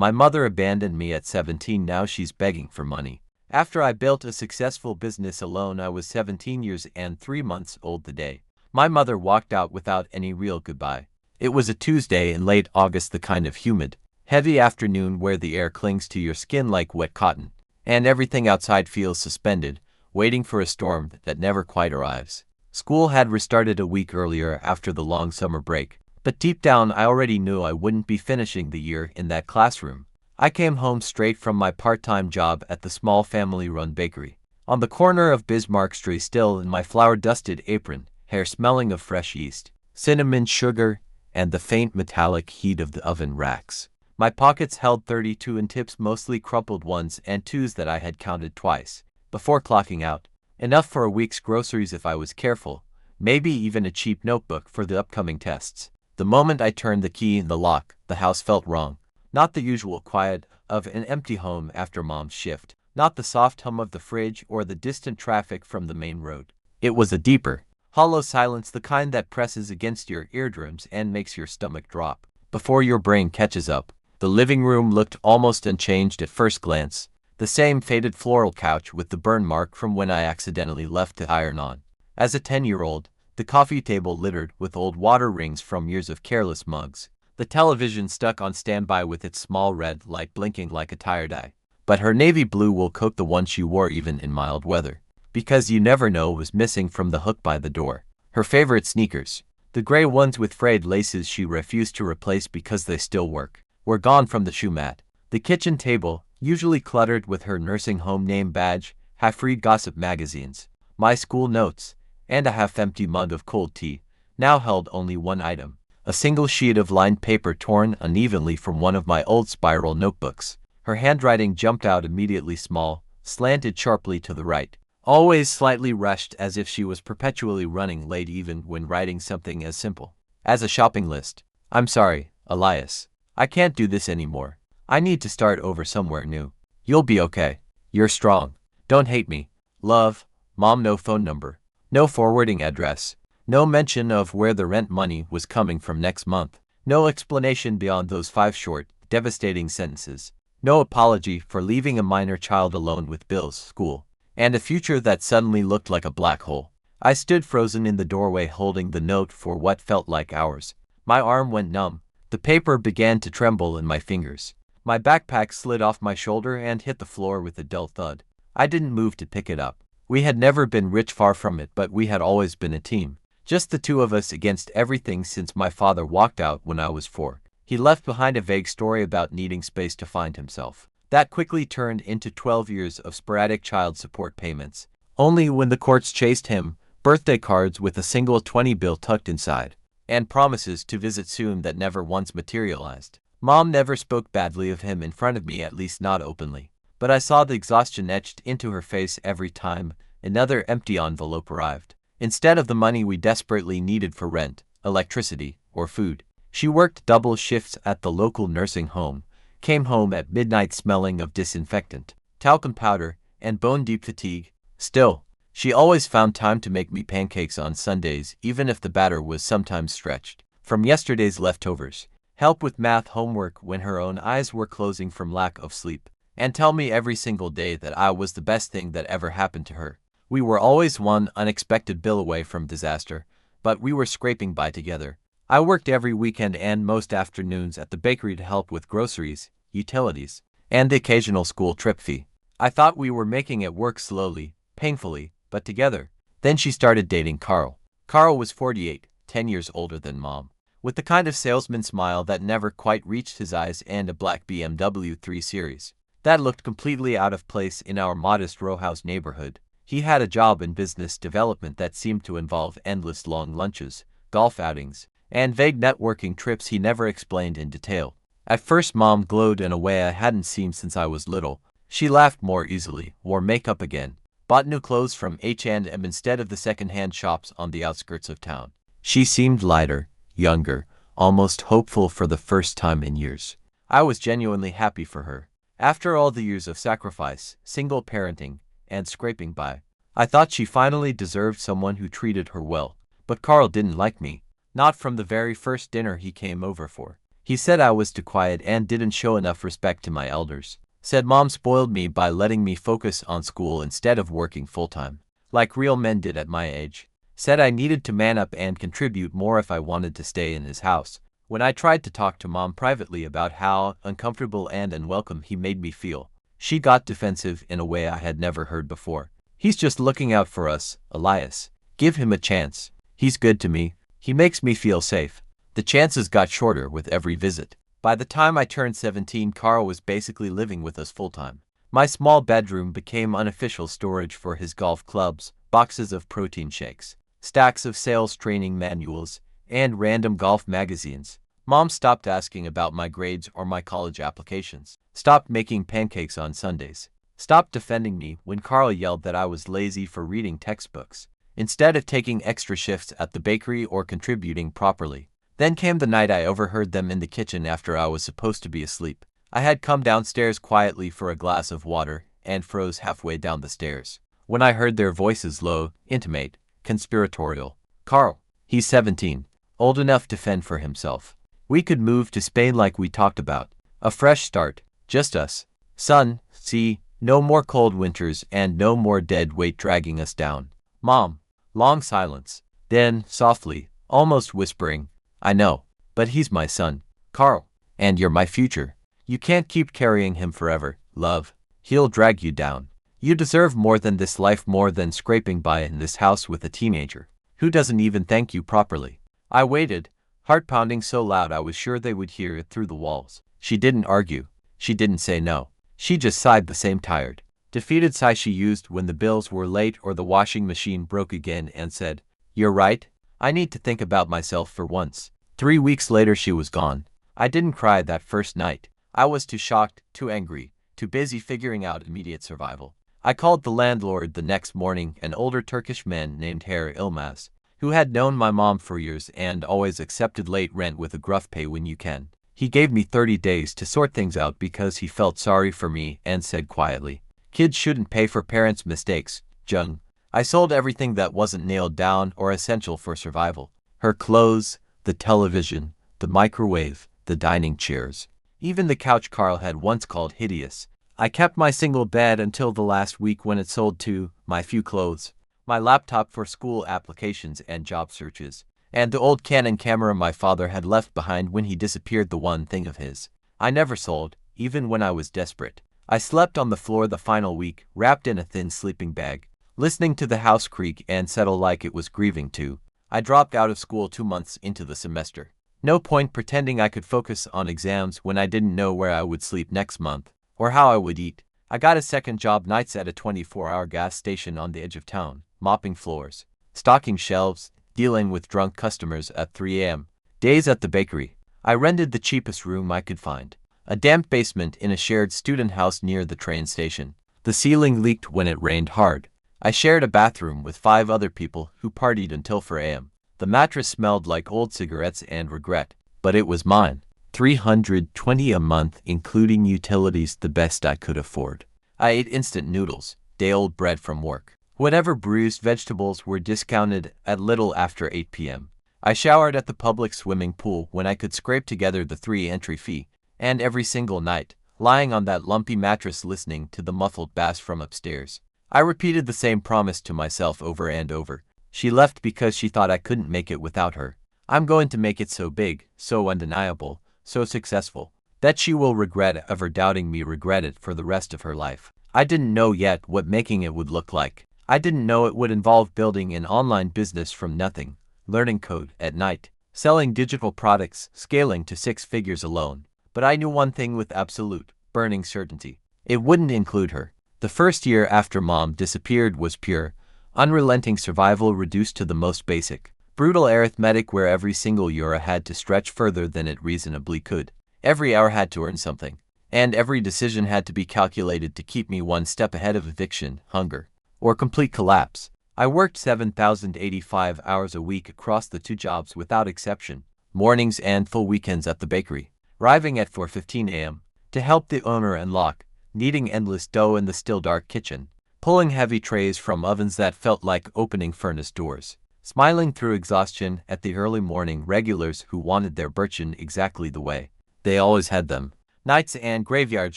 My mother abandoned me at 17, now she's begging for money. After I built a successful business alone, I was 17 years and 3 months old the day my mother walked out without any real goodbye. It was a Tuesday in late August, the kind of humid, heavy afternoon where the air clings to your skin like wet cotton, and everything outside feels suspended, waiting for a storm that never quite arrives. School had restarted a week earlier after the long summer break, but deep down I already knew I wouldn't be finishing the year in that classroom. I came home straight from my part-time job at the small family-run bakery on the corner of Bismarck Street, still in my flour-dusted apron, hair smelling of fresh yeast, cinnamon sugar, and the faint metallic heat of the oven racks. My pockets held 32 in tips, mostly crumpled ones and twos that I had counted twice before clocking out, enough for a week's groceries if I was careful, maybe even a cheap notebook for the upcoming tests. The moment I turned the key in the lock, the house felt wrong. Not the usual quiet of an empty home after Mom's shift, not the soft hum of the fridge or the distant traffic from the main road. It was a deeper, hollow silence, the kind that presses against your eardrums and makes your stomach drop before your brain catches up. The living room looked almost unchanged at first glance, the same faded floral couch with the burn mark from when I accidentally left the iron on as a 10-year-old, the coffee table littered with old water rings from years of careless mugs, the television stuck on standby with its small red light blinking like a tired eye. But her navy blue wool coat, the one she wore even in mild weather, because you never know, was missing from the hook by the door. Her favorite sneakers, the gray ones with frayed laces she refused to replace because they still work, were gone from the shoe mat. The kitchen table, usually cluttered with her nursing home name badge, half-read gossip magazines, my school notes, and a half-empty mug of cold tea, now held only one item, a single sheet of lined paper torn unevenly from one of my old spiral notebooks. Her handwriting jumped out immediately, small, slanted sharply to the right, always slightly rushed, as if she was perpetually running late even when writing something as simple as a shopping list. I'm sorry, Elias. I can't do this anymore. I need to start over somewhere new. You'll be okay. You're strong. Don't hate me. Love, Mom. No phone number. No forwarding address. No mention of where the rent money was coming from next month. No explanation beyond those 5 short, devastating sentences. No apology for leaving a minor child alone with bills, school, and a future that suddenly looked like a black hole. I stood frozen in the doorway, holding the note for what felt like hours. My arm went numb. The paper began to tremble in my fingers. My backpack slid off my shoulder and hit the floor with a dull thud. I didn't move to pick it up. We had never been rich, far from it, but we had always been a team. Just the two of us against everything since my father walked out when I was 4. He left behind a vague story about needing space to find himself. That quickly turned into 12 years of sporadic child support payments, only when the courts chased him, birthday cards with a single 20 bill tucked inside, and promises to visit soon that never once materialized. Mom never spoke badly of him in front of me, at least not openly, but I saw the exhaustion etched into her face every time another empty envelope arrived. Instead of the money we desperately needed for rent, electricity, or food. She worked double shifts at the local nursing home, came home at midnight smelling of disinfectant, talcum powder, and bone-deep fatigue. Still, she always found time to make me pancakes on Sundays, even if the batter was sometimes stretched from yesterday's leftovers, help with math homework when her own eyes were closing from lack of sleep, and tell me every single day that I was the best thing that ever happened to her. We were always one unexpected bill away from disaster, but we were scraping by together. I worked every weekend and most afternoons at the bakery to help with groceries, utilities, and the occasional school trip fee. I thought we were making it work, slowly, painfully, but together. Then she started dating Carl. Carl was 48, 10 years older than Mom, with the kind of salesman smile that never quite reached his eyes, and a black BMW 3 Series that looked completely out of place in our modest row house neighborhood. He had a job in business development that seemed to involve endless long lunches, golf outings, and vague networking trips he never explained in detail. At first Mom glowed in a way I hadn't seen since I was little. She laughed more easily, wore makeup again, bought new clothes from H&M instead of the second-hand shops on the outskirts of town. She seemed lighter, younger, almost hopeful for the first time in years. I was genuinely happy for her. After all the years of sacrifice, single parenting, and scraping by, I thought she finally deserved someone who treated her well. But Carl didn't like me. Not from the very first dinner he came over for. He said I was too quiet and didn't show enough respect to my elders. Said mom spoiled me by letting me focus on school instead of working full-time, like real men did at my age. Said I needed to man up and contribute more if I wanted to stay in his house. When I tried to talk to mom privately about how uncomfortable and unwelcome he made me feel, she got defensive in a way I had never heard before. He's just looking out for us, Elias. Give him a chance. He's good to me. He makes me feel safe. The chances got shorter with every visit. By the time I turned 17, Carl was basically living with us full-time. My small bedroom became unofficial storage for his golf clubs, boxes of protein shakes, stacks of sales training manuals, and random golf magazines. Mom stopped asking about my grades or my college applications, stopped making pancakes on Sundays, stopped defending me when Carl yelled that I was lazy for reading textbooks, instead of taking extra shifts at the bakery or contributing properly. Then came the night I overheard them in the kitchen after I was supposed to be asleep. I had come downstairs quietly for a glass of water and froze halfway down the stairs when I heard their voices, low, intimate, conspiratorial. Carl, he's 17, old enough to fend for himself. We could move to Spain like we talked about. A fresh start, just us. Sun, sea, no more cold winters and no more dead weight dragging us down. Mom, long silence. Then, softly, almost whispering, I know, but he's my son, Carl, and you're my future. You can't keep carrying him forever, love. He'll drag you down. You deserve more than this life, more than scraping by in this house with a teenager who doesn't even thank you properly. I waited, heart pounding so loud I was sure they would hear it through the walls. She didn't argue. She didn't say no. She just sighed, the same tired, defeated sigh she used when the bills were late or the washing machine broke again, and said, You're right. I need to think about myself for once. 3 weeks later she was gone. I didn't cry that first night. I was too shocked, too angry, too busy figuring out immediate survival. I called the landlord the next morning, an older Turkish man named Herr Ilmaz, who had known my mom for years and always accepted late rent with a gruff pay when you can. He gave me 30 days to sort things out because he felt sorry for me and said quietly, Kids shouldn't pay for parents' mistakes, Jung. I sold everything that wasn't nailed down or essential for survival. Her clothes, the television, the microwave, the dining chairs, even the couch Carl had once called hideous. I kept my single bed until the last week when it sold too, my few clothes, my laptop for school applications and job searches, and the old Canon camera my father had left behind when he disappeared, the one thing of his I never sold, even when I was desperate. I slept on the floor the final week, wrapped in a thin sleeping bag, listening to the house creak and settle like it was grieving too. I dropped out of school 2 months into the semester. No point pretending I could focus on exams when I didn't know where I would sleep next month, or how I would eat. I got a second job nights at a 24-hour gas station on the edge of town, mopping floors, stocking shelves, dealing with drunk customers at 3 a.m. Days at the bakery. I rented the cheapest room I could find, a damp basement in a shared student house near the train station. The ceiling leaked when it rained hard. I shared a bathroom with 5 other people who partied until 4 a.m. The mattress smelled like old cigarettes and regret, but it was mine. $320 a month, including utilities, the best I could afford. I ate instant noodles, day-old bread from work. Whatever bruised vegetables were discounted at little after 8 p.m. I showered at the public swimming pool when I could scrape together the 3 entry fee, and every single night, lying on that lumpy mattress listening to the muffled bass from upstairs, I repeated the same promise to myself over and over. She left because she thought I couldn't make it without her. I'm going to make it so big, so undeniable, so successful, that she will regret ever doubting me, regret it for the rest of her life. I didn't know yet what making it would look like. I didn't know it would involve building an online business from nothing, learning code at night, selling digital products, scaling to 6 figures alone. But I knew one thing with absolute, burning certainty. It wouldn't include her. The first year after Mom disappeared was pure, unrelenting survival reduced to the most basic, brutal arithmetic where every single euro had to stretch further than it reasonably could. Every hour had to earn something, and every decision had to be calculated to keep me one step ahead of eviction, hunger, or complete collapse. I worked 7,085 hours a week across the 2 jobs without exception, mornings and full weekends at the bakery, arriving at 4:15 a.m. to help the owner unlock, kneading endless dough in the still dark kitchen, pulling heavy trays from ovens that felt like opening furnace doors, smiling through exhaustion at the early morning regulars who wanted their birchin exactly the way they always had them. Nights and graveyard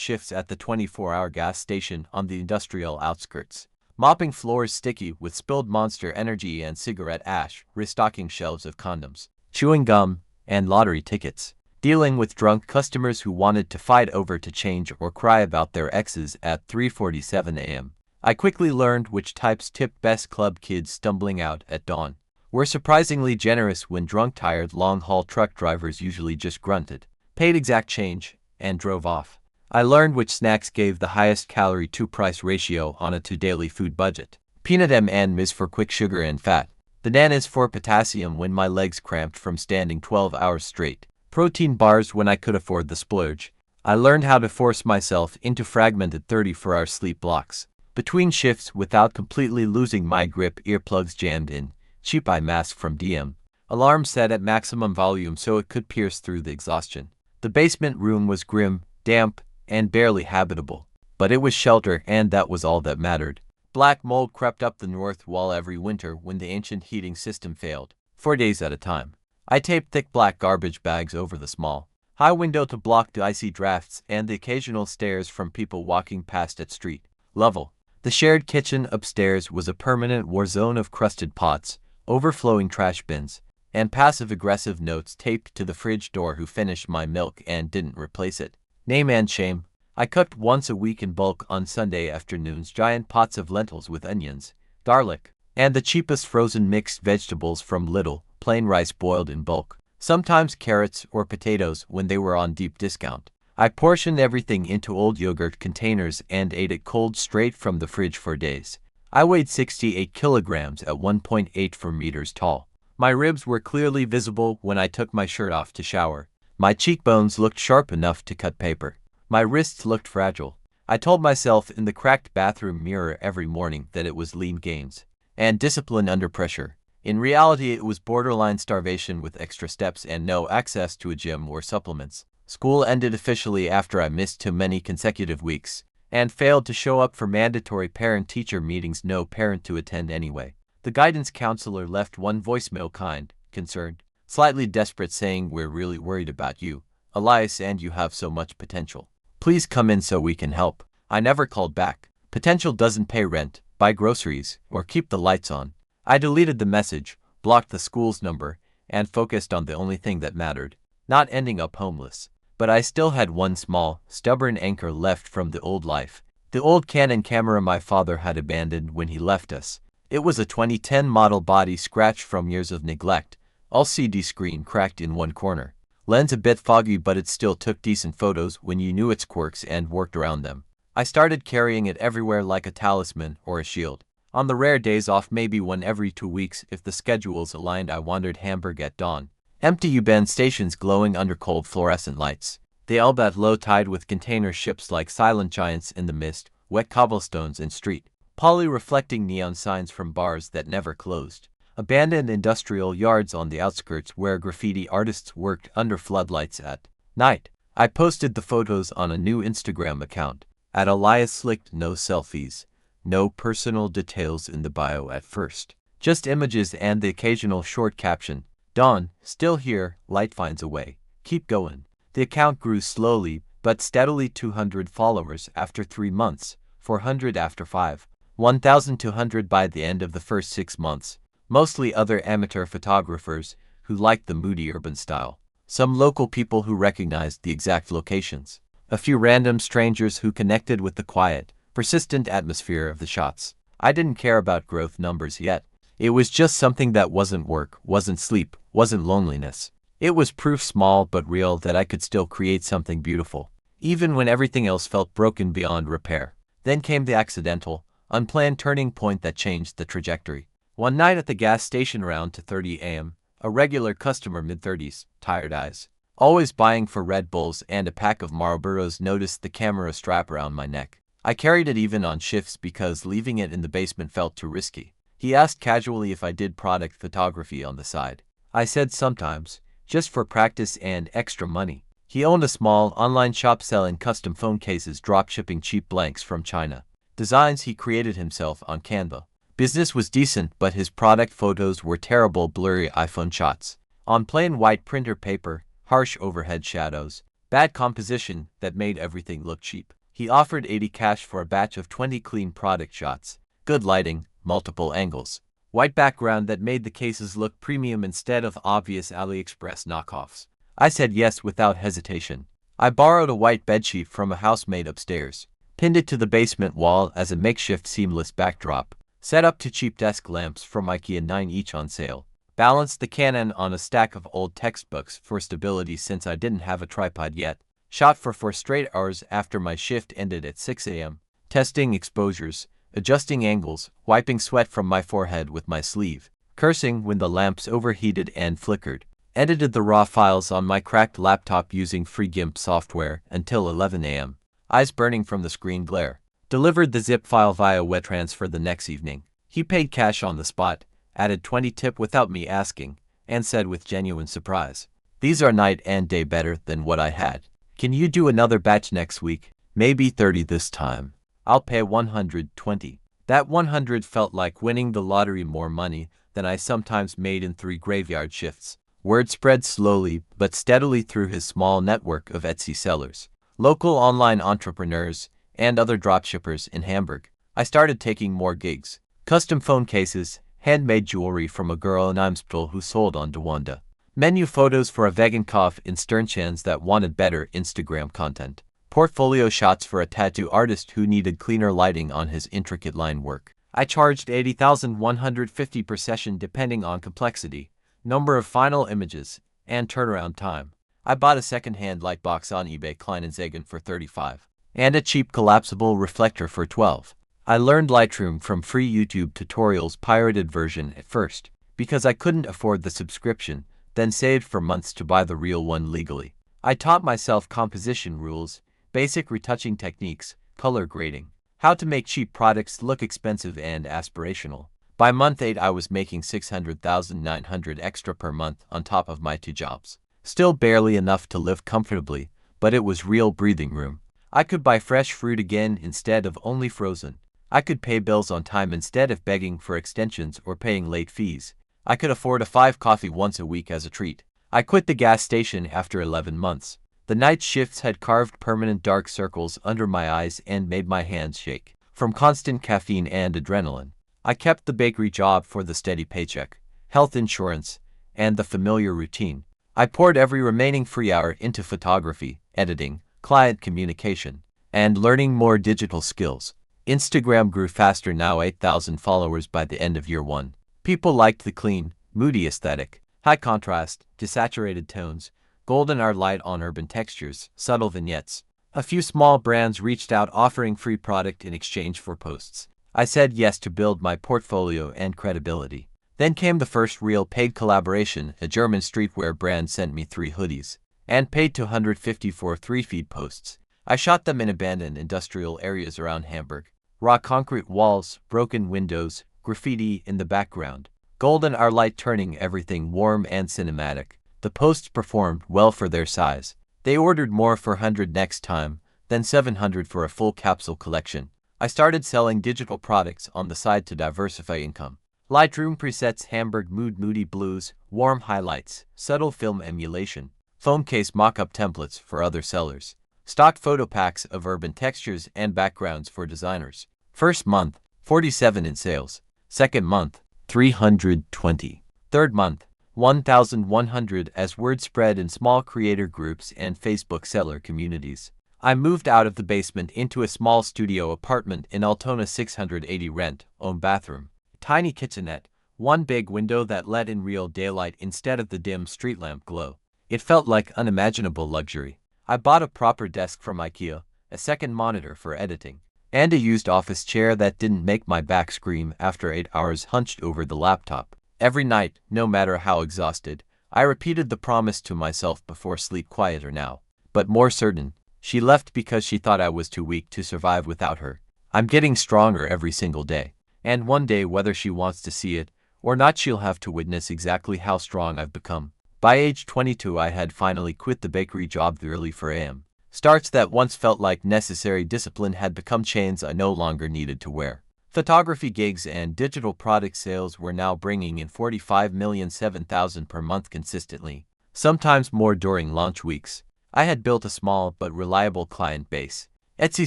shifts at the 24-hour gas station on the industrial outskirts. Mopping floors sticky with spilled Monster Energy and cigarette ash, restocking shelves of condoms, chewing gum, and lottery tickets. Dealing with drunk customers who wanted to fight over to change or cry about their exes at 3:47 a.m. I quickly learned which types tipped best. Club kids stumbling out at dawn were surprisingly generous when drunk tired long-haul truck drivers usually just grunted, paid exact change, and drove off. I learned which snacks gave the highest calorie-to-price ratio on a two-daily food budget. Peanut M&Ms for quick sugar and fat. Bananas for potassium when my legs cramped from standing 12 hours straight. Protein bars when I could afford the splurge. I learned how to force myself into fragmented 34-hour sleep blocks between shifts without completely losing my grip. Earplugs jammed in, cheap eye mask from DM. Alarm set at maximum volume so it could pierce through the exhaustion. The basement room was grim, damp, and barely habitable, but it was shelter, and that was all that mattered. Black mold crept up the north wall every winter when the ancient heating system failed, 4 days at a time. I taped thick black garbage bags over the small, high window to block the icy drafts and the occasional stares from people walking past at street level. The shared kitchen upstairs was a permanent war zone of crusted pots, overflowing trash bins, and passive-aggressive notes taped to the fridge door who finished my milk and didn't replace it. Name and shame. I cooked once a week in bulk on Sunday afternoons, giant pots of lentils with onions, garlic, and the cheapest frozen mixed vegetables from Lidl, plain rice boiled in bulk, sometimes carrots or potatoes when they were on deep discount. I portioned everything into old yogurt containers and ate it cold straight from the fridge for days. I weighed 68 kilograms at 1.84 meters tall. My ribs were clearly visible when I took my shirt off to shower. My cheekbones looked sharp enough to cut paper. My wrists looked fragile. I told myself in the cracked bathroom mirror every morning that it was lean gains and discipline under pressure. In reality, it was borderline starvation with extra steps and no access to a gym or supplements. School ended officially after I missed too many consecutive weeks and failed to show up for mandatory parent-teacher meetings, no parent to attend anyway. The guidance counselor left one voicemail, kind, concerned, slightly desperate, saying, "We're really worried about you, Elias, and you have so much potential. Please come in so we can help." I never called back. Potential doesn't pay rent, buy groceries, or keep the lights on. I deleted the message, blocked the school's number, and focused on the only thing that mattered, not ending up homeless. But I still had one small, stubborn anchor left from the old life. The old Canon camera my father had abandoned when he left us. It was a 2010 model, body scratched from years of neglect, LCD screen cracked in one corner. Lens a bit foggy, but it still took decent photos when you knew its quirks and worked around them. I started carrying it everywhere like a talisman or a shield. On the rare days off, maybe one every 2 weeks if the schedules aligned, I wandered Hamburg at dawn. Empty U-Bahn stations glowing under cold fluorescent lights. The Elbe at low tide with container ships like silent giants in the mist, wet cobblestones and street poly-reflecting neon signs from bars that never closed. Abandoned industrial yards on the outskirts where graffiti artists worked under floodlights at night. I posted the photos on a new Instagram account, at Elias Slicked. No selfies, no personal details in the bio at first. Just images and the occasional short caption. Dawn, still here, light finds a way. Keep going. The account grew slowly, but steadily. 200 followers after 3 months, 400 after 5, 1,200 by the end of the first 6 months. Mostly other amateur photographers who liked the moody urban style. Some local people who recognized the exact locations. A few random strangers who connected with the quiet, persistent atmosphere of the shots. I didn't care about growth numbers yet. It was just something that wasn't work, wasn't sleep, wasn't loneliness. It was proof, small but real, that I could still create something beautiful, even when everything else felt broken beyond repair. Then came the accidental, unplanned turning point that changed the trajectory. One night at the gas station around 2:30 a.m., a regular customer, mid-30s, tired eyes, always buying for Red Bulls and a pack of Marlboros, noticed the camera strap around my neck. I carried it even on shifts because leaving it in the basement felt too risky. He asked casually if I did product photography on the side. I said sometimes, just for practice and extra money. He owned a small online shop selling custom phone cases, drop shipping cheap blanks from China. Designs he created himself on Canva. Business was decent, but his product photos were terrible blurry iPhone shots. On plain white printer paper, harsh overhead shadows, bad composition that made everything look cheap. He offered 80 cash for a batch of 20 clean product shots. Good lighting, multiple angles. White background that made the cases look premium instead of obvious AliExpress knockoffs. I said yes without hesitation. I borrowed a white bedsheet from a housemate upstairs, pinned it to the basement wall as a makeshift seamless backdrop, set up 2 cheap desk lamps from IKEA 9 each on sale, balanced the Canon on a stack of old textbooks for stability since I didn't have a tripod yet, shot for 4 straight hours after my shift ended at 6 a.m., testing exposures, adjusting angles, wiping sweat from my forehead with my sleeve, cursing when the lamps overheated and flickered, edited the raw files on my cracked laptop using free GIMP software until 11 a.m., eyes burning from the screen glare, delivered the zip file via web transfer the next evening. He paid cash on the spot, added 20 tip without me asking, and said with genuine surprise, "These are night and day better than what I had. Can you do another batch next week? Maybe 30 this time. I'll pay 120. That 100 felt like winning the lottery, more money than I sometimes made in 3 graveyard shifts. Word spread slowly but steadily through his small network of Etsy sellers, local online entrepreneurs, and other dropshippers in Hamburg. I started taking more gigs. Custom phone cases, handmade jewelry from a girl in Amstel who sold on Dewanda. Menu photos for a vegan cough in Sternchans that wanted better Instagram content. Portfolio shots for a tattoo artist who needed cleaner lighting on his intricate line work. I charged 80,150 per session depending on complexity, number of final images, and turnaround time. I bought a second-hand light box on eBay Kleinanzeigen for 35, and a cheap collapsible reflector for 12. I learned Lightroom from free YouTube tutorials, pirated version at first, because I couldn't afford the subscription, then saved for months to buy the real one legally. I taught myself composition rules, basic retouching techniques, color grading, how to make cheap products look expensive and aspirational. By month 8 I was making 600,900 extra per month on top of my 2 jobs. Still barely enough to live comfortably, but it was real breathing room. I could buy fresh fruit again instead of only frozen. I could pay bills on time instead of begging for extensions or paying late fees. I could afford a 5 coffee once a week as a treat. I quit the gas station after 11 months. The night shifts had carved permanent dark circles under my eyes and made my hands shake from constant caffeine and adrenaline. I kept the bakery job for the steady paycheck, health insurance, and the familiar routine. I poured every remaining free hour into photography, editing, client communication, and learning more digital skills. Instagram grew faster now, 8,000 followers by the end of year 1. People liked the clean, moody aesthetic, high contrast, desaturated tones, golden hour light on urban textures, subtle vignettes. A few small brands reached out offering free product in exchange for posts. I said yes to build my portfolio and credibility. Then came the first real paid collaboration. A German streetwear brand sent me 3 hoodies and paid $250 for 3 feed posts. I shot them in abandoned industrial areas around Hamburg. Raw concrete walls, broken windows, graffiti in the background. Golden hour light turning everything warm and cinematic. The posts performed well for their size. They ordered more for 100 next time, then 700 for a full capsule collection. I started selling digital products on the side to diversify income. Lightroom presets, Hamburg mood, moody blues, warm highlights, subtle film emulation, phone case mock-up templates for other sellers, stock photo packs of urban textures and backgrounds for designers. First month, 47 in sales. Second month, 320. Third month, 1,100 as word spread in small creator groups and Facebook seller communities. I moved out of the basement into a small studio apartment in Altona, 680 rent, own bathroom, tiny kitchenette, one big window that let in real daylight instead of the dim street lamp glow. It felt like unimaginable luxury. I bought a proper desk from IKEA, a second monitor for editing, and a used office chair that didn't make my back scream after 8 hours hunched over the laptop. Every night, no matter how exhausted, I repeated the promise to myself before sleep: quieter now, but more certain. She left because she thought I was too weak to survive without her. I'm getting stronger every single day, and one day, whether she wants to see it or not, she'll have to witness exactly how strong I've become. By age 22 I had finally quit the bakery job early for a.m. starts that once felt like necessary discipline had become chains I no longer needed to wear. Photography gigs and digital product sales were now bringing in 45,007,000 per month consistently, sometimes more during launch weeks. I had built a small but reliable client base. Etsy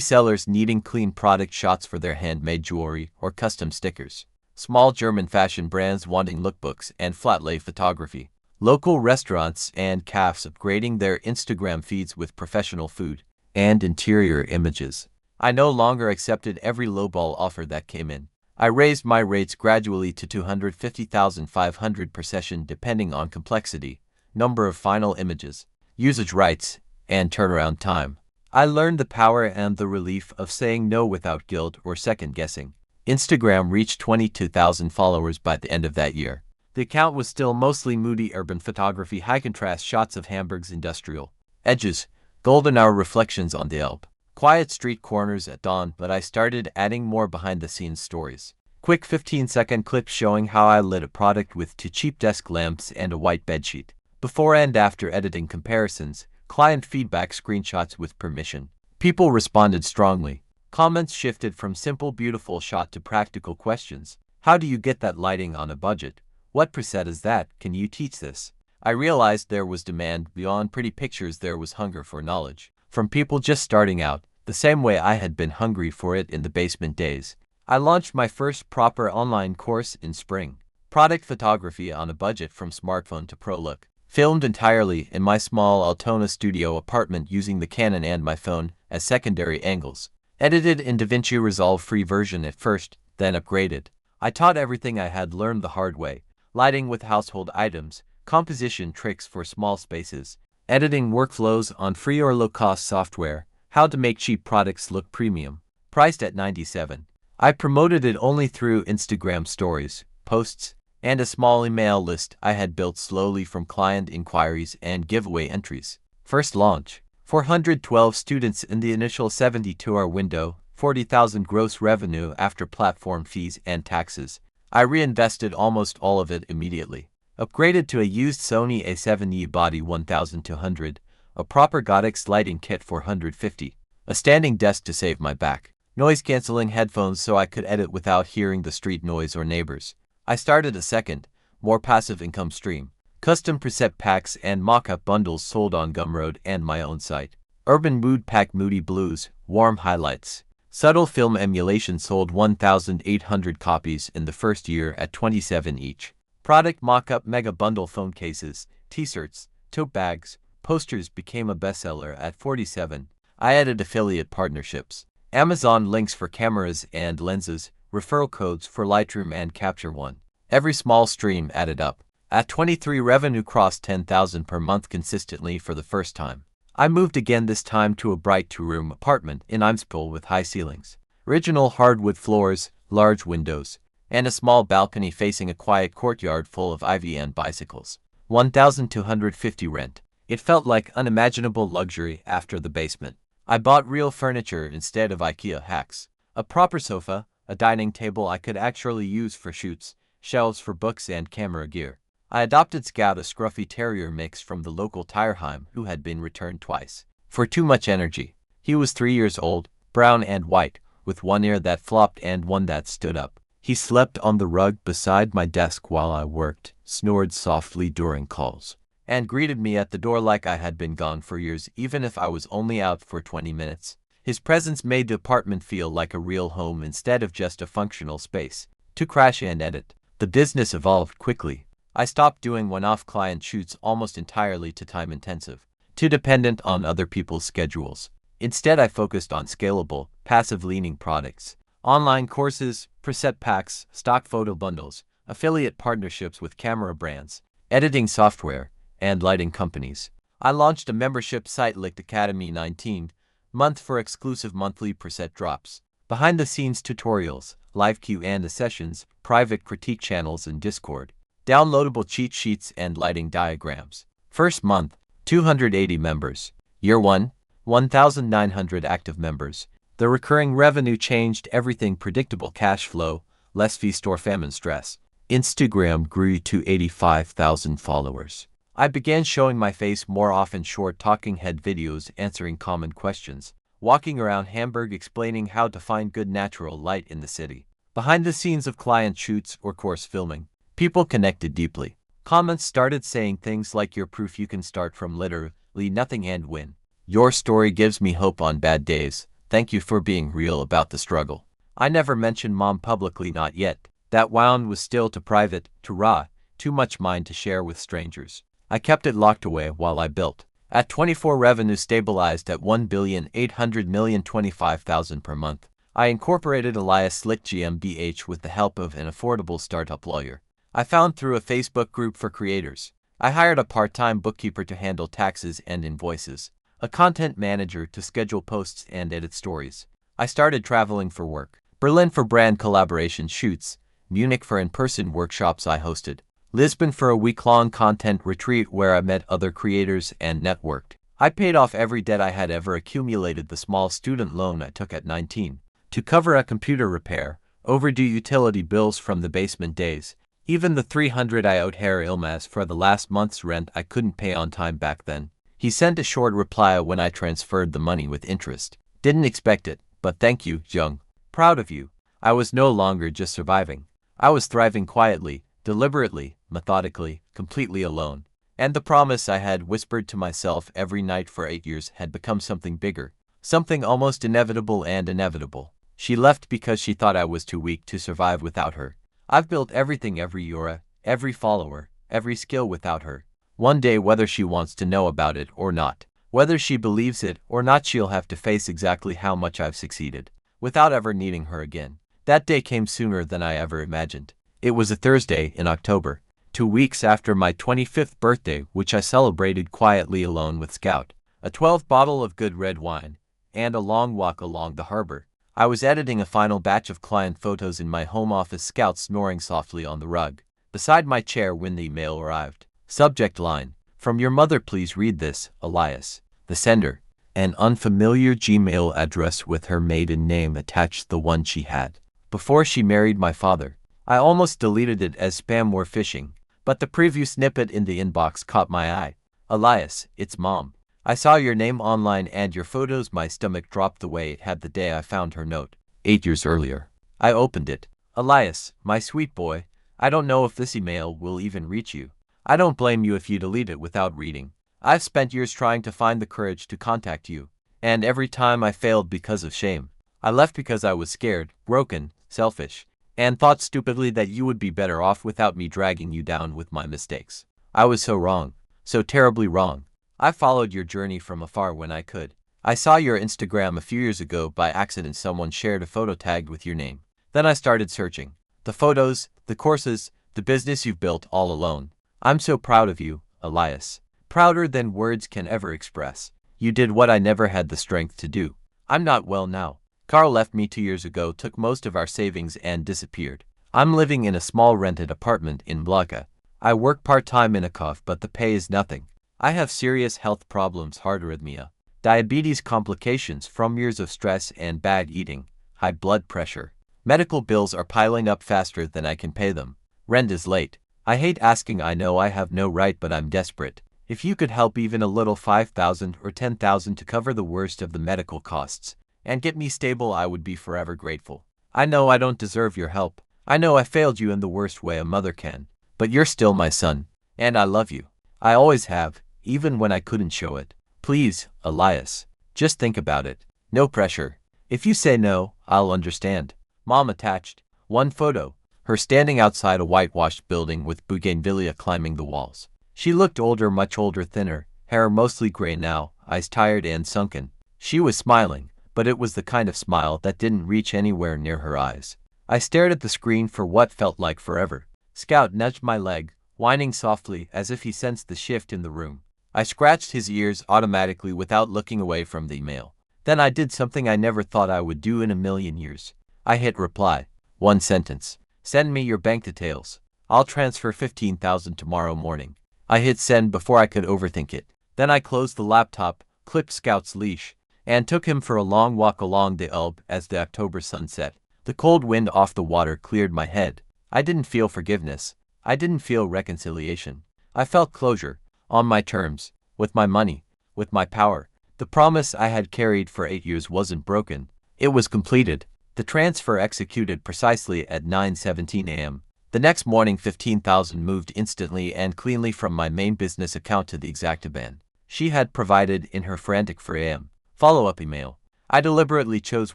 sellers needing clean product shots for their handmade jewelry or custom stickers. Small German fashion brands wanting lookbooks and flat lay photography. Local restaurants and cafes upgrading their Instagram feeds with professional food and interior images. I no longer accepted every lowball offer that came in. I raised my rates gradually to 250,500 per session depending on complexity, number of final images, usage rights, and turnaround time. I learned the power and the relief of saying no without guilt or second guessing. Instagram reached 22,000 followers by the end of that year. The account was still mostly moody urban photography, high-contrast shots of Hamburg's industrial edges, golden hour reflections on the Elbe, quiet street corners at dawn, but I started adding more behind-the-scenes stories. Quick 15-second clips showing how I lit a product with 2 cheap desk lamps and a white bedsheet. Before and after editing comparisons, client feedback screenshots with permission. People responded strongly. Comments shifted from simple beautiful shot to practical questions. How do you get that lighting on a budget? What preset is that? Can you teach this? I realized there was demand. Beyond pretty pictures there was hunger for knowledge. From people just starting out, the same way I had been hungry for it in the basement days. I launched my first proper online course in spring. Product photography on a budget from smartphone to pro look. Filmed entirely in my small Altona studio apartment using the Canon and my phone as secondary angles. Edited in DaVinci Resolve free version at first, then upgraded. I taught everything I had learned the hard way. Lighting with household items, composition tricks for small spaces, editing workflows on free or low-cost software, how to make cheap products look premium. Priced at $97. I promoted it only through Instagram stories, posts, and a small email list I had built slowly from client inquiries and giveaway entries. First launch, 412 students in the initial 72-hour window, 40,000 gross revenue after platform fees and taxes. I reinvested almost all of it immediately. Upgraded to a used Sony A7E body 1200, a proper Godox lighting kit 450, a standing desk to save my back, noise-canceling headphones so I could edit without hearing the street noise or neighbors. I started a second, more passive income stream. Custom preset packs and mock-up bundles sold on Gumroad and my own site. Urban Mood Pack Moody Blues, warm highlights. Subtle film emulation sold 1,800 copies in the first year at $27 each. Product mock-up mega bundle phone cases, t-shirts, tote bags, posters became a bestseller at $47. I added affiliate partnerships. Amazon links for cameras and lenses, referral codes for Lightroom and Capture One. Every small stream added up. At 23, revenue crossed 10,000 per month consistently for the first time. I moved again, this time to a bright 2-room apartment in Eimspool with high ceilings, original hardwood floors, large windows, and a small balcony facing a quiet courtyard full of ivy and bicycles. 1,250 rent. It felt like unimaginable luxury after the basement. I bought real furniture instead of IKEA hacks. A proper sofa, a dining table I could actually use for shoots, shelves for books and camera gear. I adopted Scout, a scruffy terrier mix from the local Tireheim who had been returned twice for too much energy. He was 3 years old, brown and white, with one ear that flopped and one that stood up. He slept on the rug beside my desk while I worked, snored softly during calls, and greeted me at the door like I had been gone for years, even if I was only out for 20 minutes. His presence made the apartment feel like a real home instead of just a functional space to crash and edit. The business evolved quickly. I stopped doing one-off client shoots almost entirely, too time-intensive, too dependent on other people's schedules. Instead, I focused on scalable, passive-leaning products, online courses, preset packs, stock photo bundles, affiliate partnerships with camera brands, editing software, and lighting companies. I launched a membership site, Licht Academy 19-month, for exclusive monthly preset drops, behind-the-scenes tutorials, live Q&A sessions, private critique channels in Discord, downloadable cheat sheets and lighting diagrams. First month, 280 members. Year 1, 1,900 active members. The recurring revenue changed everything: predictable cash flow, less fee store famine stress. Instagram grew to 85,000 followers. I began showing my face more often, short talking head videos answering common questions, walking around Hamburg explaining how to find good natural light in the city. Behind the scenes of client shoots or course filming, people connected deeply. Comments started saying things like "You're proof you can start from literally nothing and win. Your story gives me hope on bad days. Thank you for being real about the struggle." I never mentioned mom publicly, not yet. That wound was still too private, too raw, too much mine to share with strangers. I kept it locked away while I built. At 24, revenue stabilized at 1,800,025,000 per month. I incorporated Elias Slick GmbH with the help of an affordable startup lawyer I found through a Facebook group for creators. I hired a part-time bookkeeper to handle taxes and invoices, a content manager to schedule posts and edit stories. I started traveling for work. Berlin for brand collaboration shoots, Munich for in-person workshops I hosted, Lisbon for a week-long content retreat where I met other creators and networked. I paid off every debt I had ever accumulated, the small student loan I took at 19 to cover a computer repair, overdue utility bills from the basement days, even the $300 I owed Herr Ilmaz for the last month's rent I couldn't pay on time back then. He sent a short reply when I transferred the money with interest. Didn't expect it, but thank you, Jung. Proud of you. I was no longer just surviving. I was thriving quietly, deliberately, methodically, completely alone. And the promise I had whispered to myself every night for 8 years had become something bigger, something almost inevitable and inevitable. She left because she thought I was too weak to survive without her. I've built everything, every euro, every follower, every skill without her. One day, whether she wants to know about it or not, whether she believes it or not, she'll have to face exactly how much I've succeeded, without ever needing her again. That day came sooner than I ever imagined. It was a Thursday in October, 2 weeks after my 25th birthday, which I celebrated quietly alone with Scout, a 12th bottle of good red wine, and a long walk along the harbor. I was editing a final batch of client photos in my home office, Scout snoring softly on the rug beside my chair when the email arrived. Subject line: "From your mother, please read this, Elias." The sender: an unfamiliar Gmail address with her maiden name attached, the one she had before she married my father. I almost deleted it as spam or phishing, but the preview snippet in the inbox caught my eye. "Elias, it's Mom. I saw your name online and your photos." My stomach dropped the way it had the day I found her note, 8 years earlier. I opened it. "Elias, my sweet boy, I don't know if this email will even reach you. I don't blame you if you delete it without reading. I've spent years trying to find the courage to contact you, and every time I failed because of shame. I left because I was scared, broken, selfish, and thought stupidly that you would be better off without me dragging you down with my mistakes. I was so wrong, so terribly wrong. I followed your journey from afar when I could. I saw your Instagram a few years ago by accident. Someone shared a photo tagged with your name. Then I started searching. The photos, the courses, the business you've built all alone. I'm so proud of you, Elias. Prouder than words can ever express. You did what I never had the strength to do. I'm not well now. Carl left me 2 years ago, took most of our savings and disappeared. I'm living in a small rented apartment in Blaka. I work part-time in a cough, but the pay is nothing. I have serious health problems, heart arrhythmia, diabetes complications from years of stress and bad eating, high blood pressure. Medical bills are piling up faster than I can pay them. Rent is late. I hate asking, I know I have no right, but I'm desperate. If you could help even a little, 5,000 or 10,000 to cover the worst of the medical costs and get me stable, I would be forever grateful. I know I don't deserve your help. I know I failed you in the worst way a mother can, but you're still my son, and I love you. I always have, even when I couldn't show it. Please, Elias, just think about it. No pressure. If you say no, I'll understand." Mom attached one photo, her standing outside a whitewashed building with bougainvillea climbing the walls. She looked older, much older, thinner, hair mostly gray now, eyes tired and sunken. She was smiling, but it was the kind of smile that didn't reach anywhere near her eyes. I stared at the screen for what felt like forever. Scout nudged my leg, whining softly as if he sensed the shift in the room. I scratched his ears automatically without looking away from the email. Then I did something I never thought I would do in a million years. I hit reply. One sentence. "Send me your bank details. I'll transfer 15,000 tomorrow morning." I hit send before I could overthink it. Then I closed the laptop, clipped Scout's leash, and took him for a long walk along the Elbe as the October sun set. The cold wind off the water cleared my head. I didn't feel forgiveness. I didn't feel reconciliation. I felt closure, on my terms, with my money, with my power. The promise I had carried for 8 years wasn't broken. It was completed. The transfer executed precisely at 9:17 a.m. The next morning 15,000 moved instantly and cleanly from my main business account to the exact IBAN she had provided in her frantic 4 a.m. follow-up email. I deliberately chose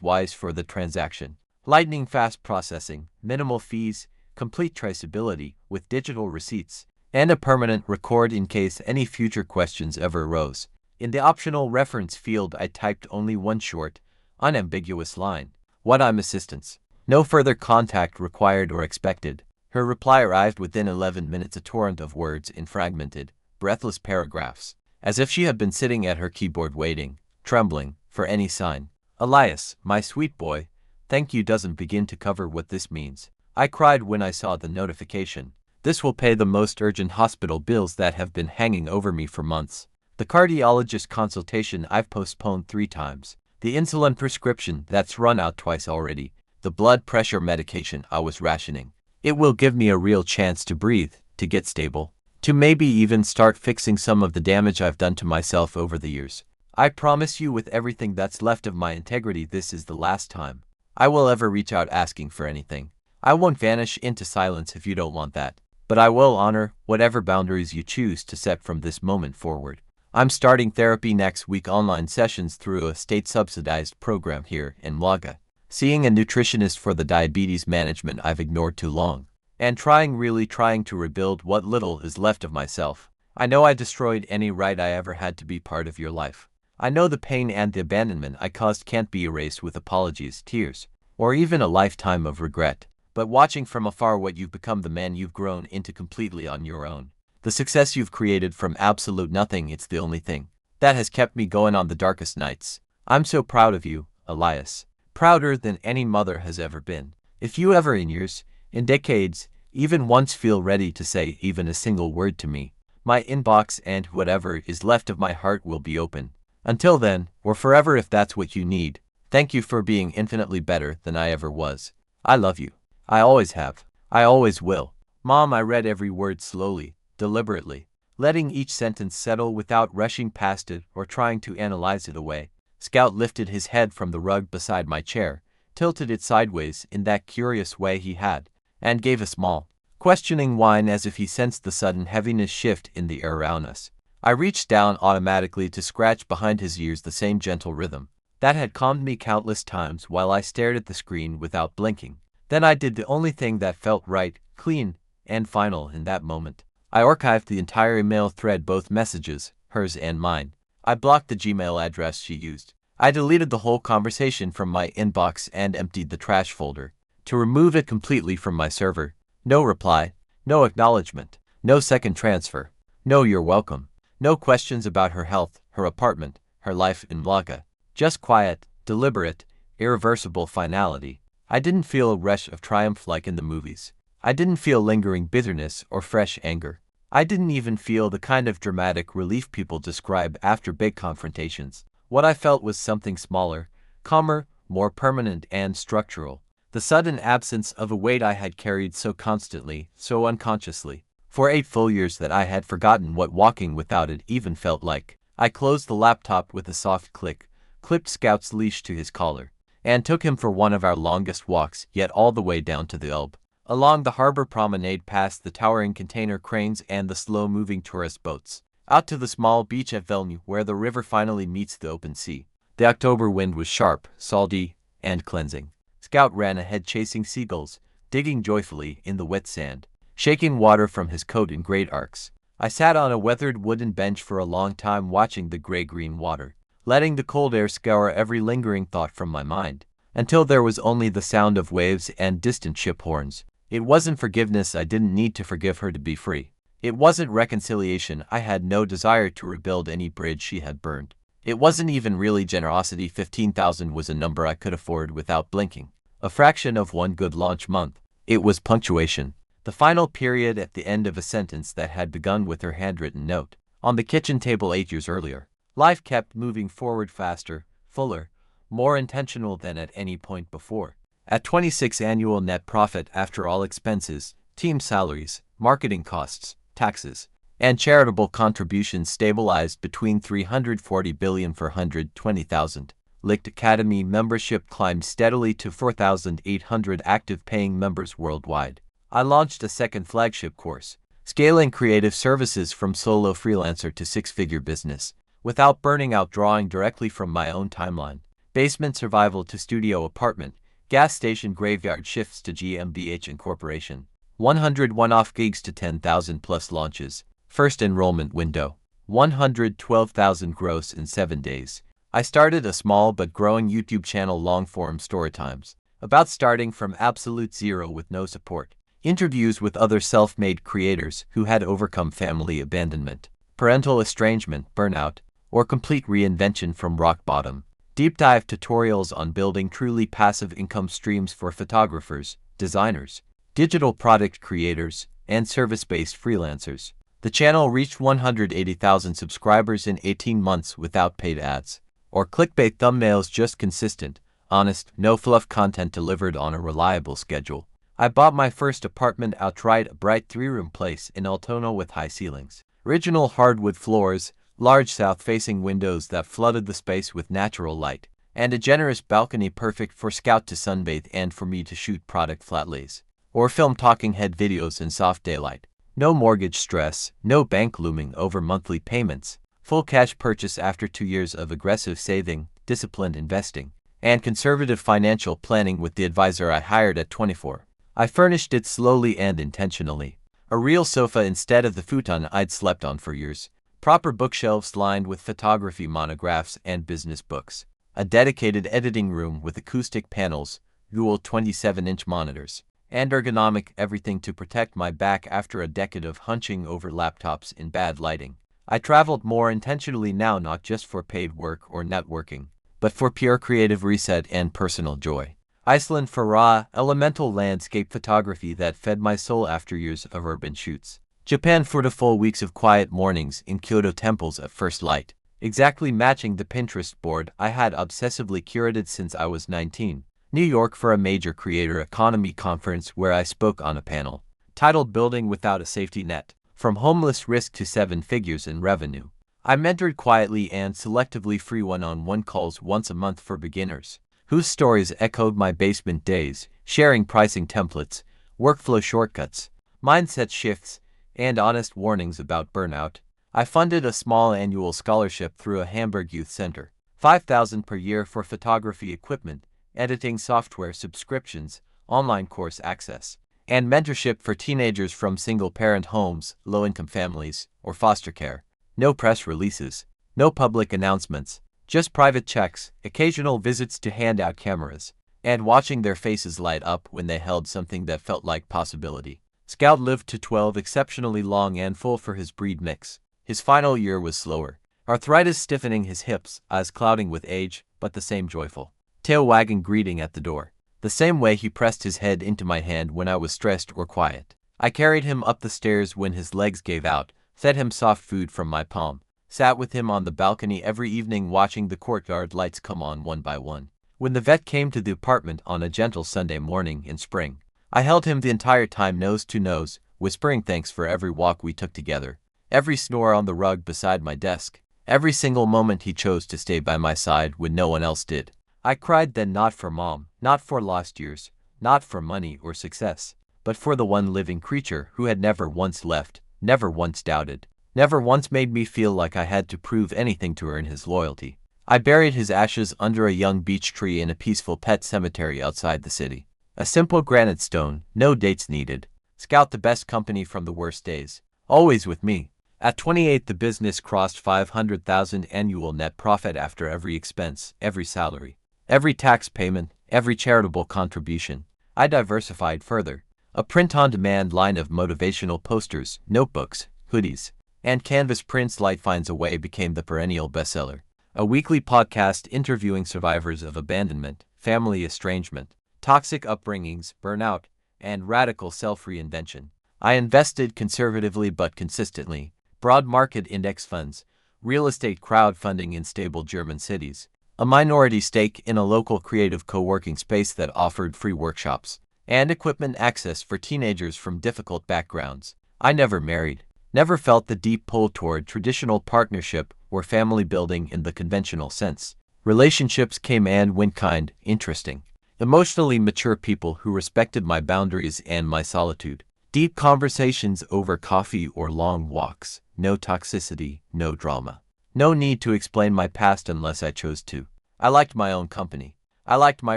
Wise for the transaction. Lightning fast processing, minimal fees, complete traceability with digital receipts, and a permanent record in case any future questions ever arose. In the optional reference field I typed only one short, unambiguous line. What I'm assistance. No further contact required or expected. Her reply arrived within 11 minutes, a torrent of words in fragmented, breathless paragraphs, as if she had been sitting at her keyboard waiting, trembling, for any sign. Elias, my sweet boy, thank you doesn't begin to cover what this means. I cried when I saw the notification. This will pay the most urgent hospital bills that have been hanging over me for months. The cardiologist consultation I've postponed 3 times. The insulin prescription that's run out twice already. The blood pressure medication I was rationing. It will give me a real chance to breathe, to get stable, to maybe even start fixing some of the damage I've done to myself over the years. I promise you with everything that's left of my integrity this is the last time I will ever reach out asking for anything. I won't vanish into silence if you don't want that, but I will honor whatever boundaries you choose to set from this moment forward. I'm starting therapy next week, online sessions through a state-subsidized program here in Malaga. Seeing a nutritionist for the diabetes management I've ignored too long. And really trying to rebuild what little is left of myself. I know I destroyed any right I ever had to be part of your life. I know the pain and the abandonment I caused can't be erased with apologies, tears, or even a lifetime of regret. But watching from afar what you've become, the man you've grown into completely on your own. The success you've created from absolute nothing, it's the only thing that has kept me going on the darkest nights. I'm so proud of you, Elias. Prouder than any mother has ever been. If you ever in years, in decades, even once feel ready to say even a single word to me, my inbox and whatever is left of my heart will be open. Until then, or forever if that's what you need, thank you for being infinitely better than I ever was. I love you. I always have. I always will. Mom, I read every word slowly, deliberately, letting each sentence settle without rushing past it or trying to analyze it away. Scout lifted his head from the rug beside my chair, tilted it sideways in that curious way he had, and gave a small, questioning whine as if he sensed the sudden heaviness shift in the air around us. I reached down automatically to scratch behind his ears the same gentle rhythm that had calmed me countless times while I stared at the screen without blinking. Then I did the only thing that felt right, clean, and final in that moment. I archived the entire email thread, both messages, hers and mine. I blocked the Gmail address she used. I deleted the whole conversation from my inbox and emptied the trash folder to remove it completely from my server. No reply, no acknowledgement, no second transfer, no you're welcome, no questions about her health, her apartment, her life in Malaga. Just quiet, deliberate, irreversible finality. I didn't feel a rush of triumph like in the movies. I didn't feel lingering bitterness or fresh anger. I didn't even feel the kind of dramatic relief people describe after big confrontations. What I felt was something smaller, calmer, more permanent and structural. The sudden absence of a weight I had carried so constantly, so unconsciously, for 8 full years that I had forgotten what walking without it even felt like. I closed the laptop with a soft click, clipped Scout's leash to his collar, and took him for one of our longest walks yet, all the way down to the Elbe. Along the harbor promenade, past the towering container cranes and the slow-moving tourist boats, out to the small beach at Velny where the river finally meets the open sea. The October wind was sharp, salty, and cleansing. Scout ran ahead chasing seagulls, digging joyfully in the wet sand, shaking water from his coat in great arcs. I sat on a weathered wooden bench for a long time watching the gray-green water, letting the cold air scour every lingering thought from my mind, until there was only the sound of waves and distant ship horns. It wasn't forgiveness, I didn't need to forgive her to be free. It wasn't reconciliation, I had no desire to rebuild any bridge she had burned. It wasn't even really generosity, 15,000 was a number I could afford without blinking. A fraction of one good launch month. It was punctuation. The final period at the end of a sentence that had begun with her handwritten note on the kitchen table 8 years earlier. Life kept moving forward faster, fuller, more intentional than at any point before. At 26 annual net profit after all expenses, team salaries, marketing costs, taxes, and charitable contributions stabilized between 340 billion for 120,000. Licked Academy membership climbed steadily to 4,800 active paying members worldwide. I launched a second flagship course, Scaling Creative Services from Solo Freelancer to Six-Figure Business, without burning out, drawing directly from my own timeline. Basement Survival to Studio Apartment, Gas Station Graveyard Shifts to GmbH Incorporation. 100 one-off gigs to 10,000 plus launches. First enrollment window. 112,000 gross in 7 days. I started a small but growing YouTube channel, long-form story times, about starting from absolute zero with no support. Interviews with other self-made creators who had overcome family abandonment, parental estrangement, burnout, or complete reinvention from rock bottom. Deep dive tutorials on building truly passive income streams for photographers, designers, digital product creators, and service-based freelancers. The channel reached 180,000 subscribers in 18 months without paid ads or clickbait thumbnails, just consistent, honest, no-fluff content delivered on a reliable schedule. I bought my first apartment outright, a bright 3-room place in Altona with high ceilings, original hardwood floors, large south-facing windows that flooded the space with natural light, and a generous balcony perfect for Scout to sunbathe and for me to shoot product flat lays or film talking head videos in soft daylight. No mortgage stress, no bank looming over monthly payments. Full cash purchase after 2 years of aggressive saving, disciplined investing, and conservative financial planning with the advisor I hired at 24. I furnished it slowly and intentionally. A real sofa instead of the futon I'd slept on for years. Proper bookshelves lined with photography monographs and business books. A dedicated editing room with acoustic panels, dual 27-inch monitors, and ergonomic everything to protect my back after a decade of hunching over laptops in bad lighting. I traveled more intentionally now, not just for paid work or networking, but for pure creative reset and personal joy. Iceland for raw, elemental landscape photography that fed my soul after years of urban shoots. Japan for the full weeks of quiet mornings in Kyoto temples at first light, exactly matching the Pinterest board I had obsessively curated since I was 19. New York for a major creator economy conference where I spoke on a panel titled Building Without a Safety Net, From Homeless Risk to 7 Figures in Revenue. I mentored quietly and selectively free one-on-one calls once a month for beginners, whose stories echoed my basement days, sharing pricing templates, workflow shortcuts, mindset shifts, and honest warnings about burnout. I funded a small annual scholarship through a Hamburg youth center, $5,000 per year for photography equipment, editing software subscriptions, online course access, and mentorship for teenagers from single-parent homes, low-income families, or foster care. No press releases, no public announcements, just private checks, occasional visits to hand out cameras, and watching their faces light up when they held something that felt like possibility. Scout lived to 12, exceptionally long and full for his breed mix. His final year was slower, arthritis stiffening his hips, eyes clouding with age, but the same joyful, tail-wagging greeting at the door. The same way he pressed his head into my hand when I was stressed or quiet. I carried him up the stairs when his legs gave out, fed him soft food from my palm, sat with him on the balcony every evening watching the courtyard lights come on one by one. When the vet came to the apartment on a gentle Sunday morning in spring, I held him the entire time, nose to nose, whispering thanks for every walk we took together, every snore on the rug beside my desk, every single moment he chose to stay by my side when no one else did. I cried then, not for mom, not for lost years, not for money or success, but for the one living creature who had never once left, never once doubted, never once made me feel like I had to prove anything to earn his loyalty. I buried his ashes under a young beech tree in a peaceful pet cemetery outside the city. A simple granite stone, no dates needed. Scout, the best company from the worst days, always with me. At 28, the business crossed 500,000 annual net profit after every expense, every salary, every tax payment, every charitable contribution. I diversified further. A print-on-demand line of motivational posters, notebooks, hoodies, and canvas prints Light Finds a Way became the perennial bestseller. A weekly podcast interviewing survivors of abandonment, family estrangement, toxic upbringings, burnout, and radical self-reinvention. I invested conservatively but consistently. Broad market index funds, real estate crowdfunding in stable German cities, a minority stake in a local creative co-working space that offered free workshops, and equipment access for teenagers from difficult backgrounds. I never married, never felt the deep pull toward traditional partnership or family building in the conventional sense. Relationships came and went, kind, interesting. Emotionally mature people who respected my boundaries and my solitude. Deep conversations over coffee or long walks. No toxicity, no drama. No need to explain my past unless I chose to. I liked my own company. I liked my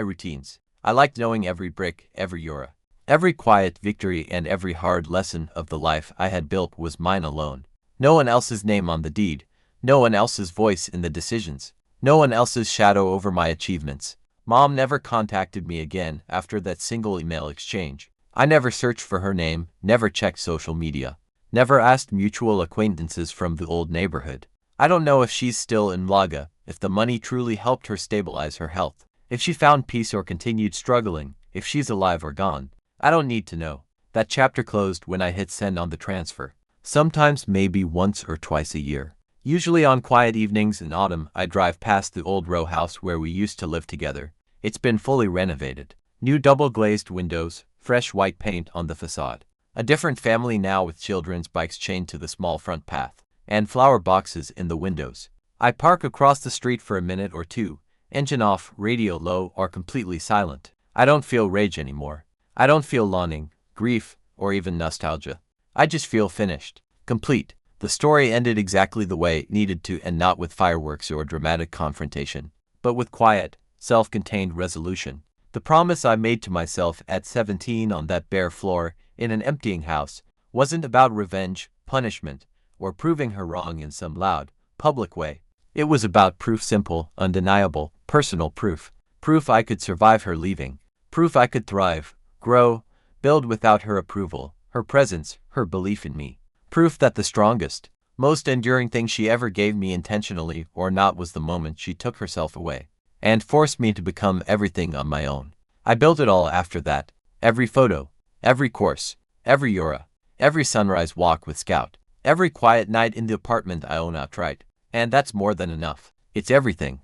routines. I liked knowing every brick, every euro. Every quiet victory and every hard lesson of the life I had built was mine alone. No one else's name on the deed. No one else's voice in the decisions. No one else's shadow over my achievements. Mom never contacted me again after that single email exchange. I never searched for her name, never checked social media, never asked mutual acquaintances from the old neighborhood. I don't know if she's still in Malaga, if the money truly helped her stabilize her health, if she found peace or continued struggling, if she's alive or gone. I don't need to know. That chapter closed when I hit send on the transfer. Sometimes maybe once or twice a year. Usually on quiet evenings in autumn, I drive past the old row house where we used to live together. It's been fully renovated. New double-glazed windows, fresh white paint on the facade. A different family now with children's bikes chained to the small front path, and flower boxes in the windows. I park across the street for a minute or two, engine off, radio low or completely silent. I don't feel rage anymore. I don't feel longing, grief, or even nostalgia. I just feel finished, complete. The story ended exactly the way it needed to, and not with fireworks or dramatic confrontation, but with quiet, self-contained resolution. The promise I made to myself at 17 on that bare floor in an emptying house wasn't about revenge, punishment, or proving her wrong in some loud, public way. It was about proof, simple, undeniable, personal proof. Proof I could survive her leaving. Proof I could thrive, grow, build without her approval, her presence, her belief in me. Proof that the strongest, most enduring thing she ever gave me, intentionally or not, was the moment she took herself away and forced me to become everything on my own. I built it all after that. Every photo, every course, every euro, every sunrise walk with Scout, every quiet night in the apartment I own outright. And that's more than enough. It's everything.